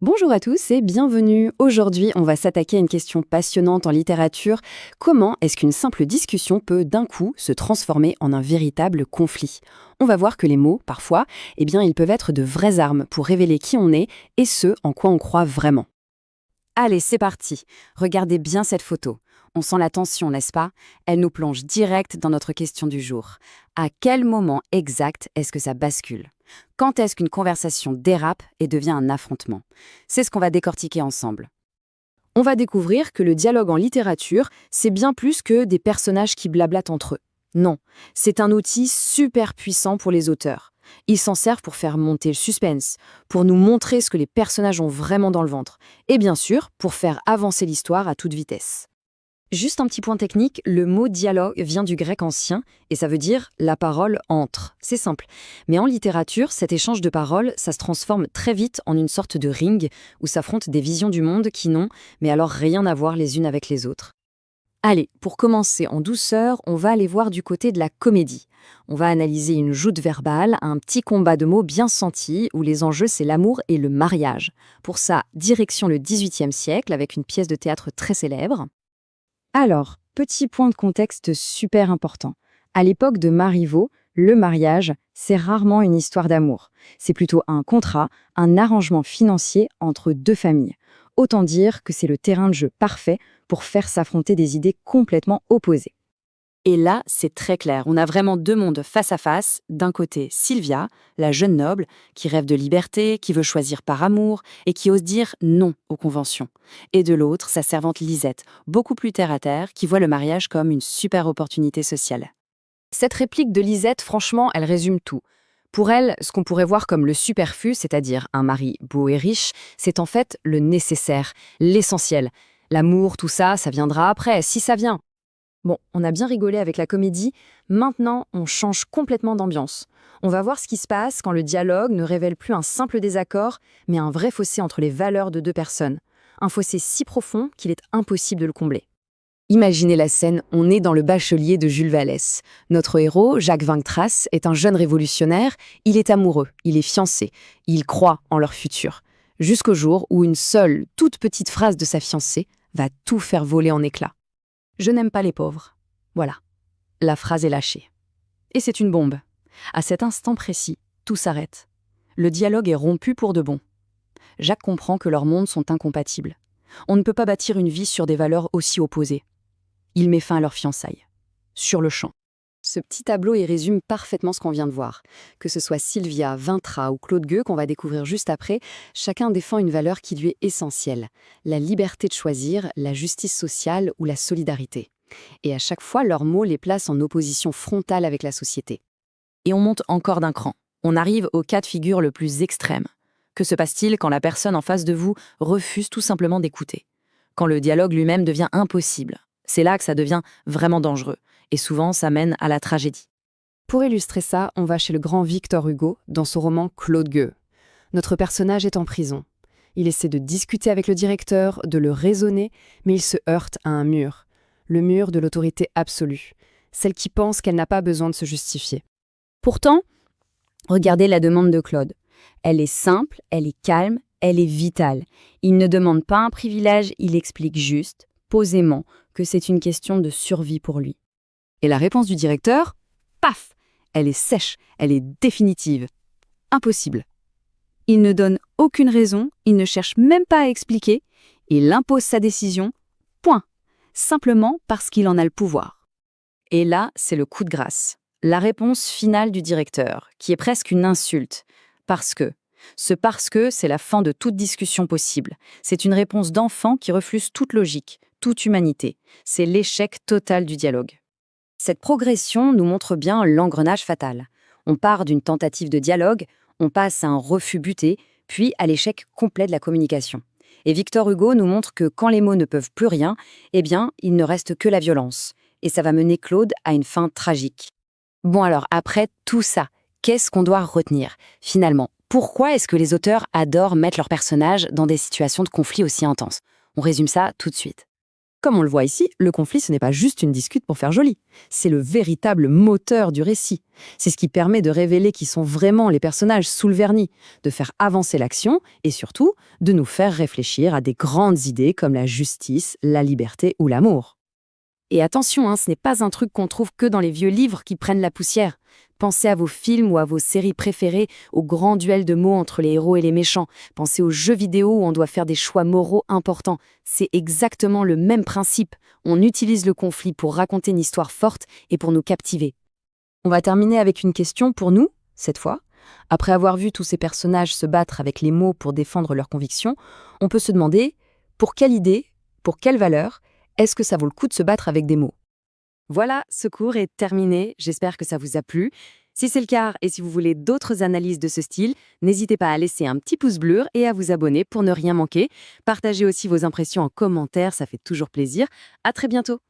Bonjour à tous et bienvenue. Aujourd'hui, on va s'attaquer à une question passionnante en littérature. Comment est-ce qu'une simple discussion peut d'un coup se transformer en un véritable conflit? On va voir que les mots, parfois, ils peuvent être de vraies armes pour révéler qui on est et ce en quoi on croit vraiment. Allez, c'est parti. Regardez bien cette photo. On sent la tension, n'est-ce pas? Elle nous plonge direct dans notre question du jour. À quel moment exact est-ce que ça bascule? Quand est-ce qu'une conversation dérape et devient un affrontement? C'est ce qu'on va décortiquer ensemble. On va découvrir que le dialogue en littérature, c'est bien plus que des personnages qui blablatent entre eux. Non, c'est un outil super puissant pour les auteurs. Ils s'en servent pour faire monter le suspense, pour nous montrer ce que les personnages ont vraiment dans le ventre, et bien sûr, pour faire avancer l'histoire à toute vitesse. Juste un petit point technique, le mot dialogue vient du grec ancien et ça veut dire la parole entre. C'est simple. Mais en littérature, cet échange de paroles, ça se transforme très vite en une sorte de ring où s'affrontent des visions du monde qui n'ont, mais alors rien à voir les unes avec les autres. Allez, pour commencer en douceur, on va aller voir du côté de la comédie. On va analyser une joute verbale, un petit combat de mots bien senti où les enjeux c'est l'amour et le mariage. Pour ça, direction le XVIIIe siècle avec une pièce de théâtre très célèbre. Alors, petit point de contexte super important. À l'époque de Marivaux, le mariage, c'est rarement une histoire d'amour. C'est plutôt un contrat, un arrangement financier entre deux familles. Autant dire que c'est le terrain de jeu parfait pour faire s'affronter des idées complètement opposées. Et là, c'est très clair. On a vraiment deux mondes face à face. D'un côté, Sylvia, la jeune noble, qui rêve de liberté, qui veut choisir par amour et qui ose dire non aux conventions. Et de l'autre, sa servante Lisette, beaucoup plus terre-à-terre, qui voit le mariage comme une super opportunité sociale. Cette réplique de Lisette, franchement, elle résume tout. Pour elle, ce qu'on pourrait voir comme le superflu, c'est-à-dire un mari beau et riche, c'est en fait le nécessaire, l'essentiel. L'amour, tout ça, ça viendra après, si ça vient. Bon, on a bien rigolé avec la comédie, maintenant on change complètement d'ambiance. On va voir ce qui se passe quand le dialogue ne révèle plus un simple désaccord, mais un vrai fossé entre les valeurs de deux personnes. Un fossé si profond qu'il est impossible de le combler. Imaginez la scène, on est dans le bachelier de Jules Vallès. Notre héros, Jacques Vingtras, est un jeune révolutionnaire, il est amoureux, il est fiancé, il croit en leur futur. Jusqu'au jour où une seule, toute petite phrase de sa fiancée va tout faire voler en éclats. Je n'aime pas les pauvres. Voilà. La phrase est lâchée. Et c'est une bombe. À cet instant précis, tout s'arrête. Le dialogue est rompu pour de bon. Jacques comprend que leurs mondes sont incompatibles. On ne peut pas bâtir une vie sur des valeurs aussi opposées. Il met fin à leur fiançailles. Sur le champ. Ce petit tableau y résume parfaitement ce qu'on vient de voir. Que ce soit Sylvia, Vintra ou Claude Gueux qu'on va découvrir juste après, chacun défend une valeur qui lui est essentielle. La liberté de choisir, la justice sociale ou la solidarité. Et à chaque fois, leurs mots les placent en opposition frontale avec la société. Et on monte encore d'un cran. On arrive au cas de figure le plus extrême. Que se passe-t-il quand la personne en face de vous refuse tout simplement d'écouter? Quand le dialogue lui-même devient impossible? C'est là que ça devient vraiment dangereux. Et souvent, ça mène à la tragédie. Pour illustrer ça, on va chez le grand Victor Hugo dans son roman Claude Gueux. Notre personnage est en prison. Il essaie de discuter avec le directeur, de le raisonner, mais il se heurte à un mur. Le mur de l'autorité absolue. Celle qui pense qu'elle n'a pas besoin de se justifier. Pourtant, regardez la demande de Claude. Elle est simple, elle est calme, elle est vitale. Il ne demande pas un privilège, il explique juste, posément, que c'est une question de survie pour lui. Et la réponse du directeur, paf, elle est sèche, elle est définitive. Impossible. Il ne donne aucune raison, il ne cherche même pas à expliquer, il impose sa décision, point. Simplement parce qu'il en a le pouvoir. Et là, c'est le coup de grâce. La réponse finale du directeur, qui est presque une insulte. Parce que. Ce parce que, c'est la fin de toute discussion possible. C'est une réponse d'enfant qui refuse toute logique, toute humanité. C'est l'échec total du dialogue. Cette progression nous montre bien l'engrenage fatal. On part d'une tentative de dialogue, on passe à un refus buté, puis à l'échec complet de la communication. Et Victor Hugo nous montre que quand les mots ne peuvent plus rien, eh bien, il ne reste que la violence. Et ça va mener Claude à une fin tragique. Bon alors, après tout ça, qu'est-ce qu'on doit retenir? Finalement, pourquoi est-ce que les auteurs adorent mettre leurs personnages dans des situations de conflit aussi intenses? On résume ça tout de suite. Comme on le voit ici, le conflit, ce n'est pas juste une discute pour faire joli. C'est le véritable moteur du récit. C'est ce qui permet de révéler qui sont vraiment les personnages sous le vernis, de faire avancer l'action et surtout de nous faire réfléchir à des grandes idées comme la justice, la liberté ou l'amour. Et attention, ce n'est pas un truc qu'on trouve que dans les vieux livres qui prennent la poussière. Pensez à vos films ou à vos séries préférées, aux grands duels de mots entre les héros et les méchants. Pensez aux jeux vidéo où on doit faire des choix moraux importants. C'est exactement le même principe. On utilise le conflit pour raconter une histoire forte et pour nous captiver. On va terminer avec une question pour nous, cette fois. Après avoir vu tous ces personnages se battre avec les mots pour défendre leurs convictions, on peut se demander pour quelle idée, pour quelle valeur, est-ce que ça vaut le coup de se battre avec des mots? Voilà, ce cours est terminé. J'espère que ça vous a plu. Si c'est le cas et si vous voulez d'autres analyses de ce style, n'hésitez pas à laisser un petit pouce bleu et à vous abonner pour ne rien manquer. Partagez aussi vos impressions en commentaire, ça fait toujours plaisir. À très bientôt.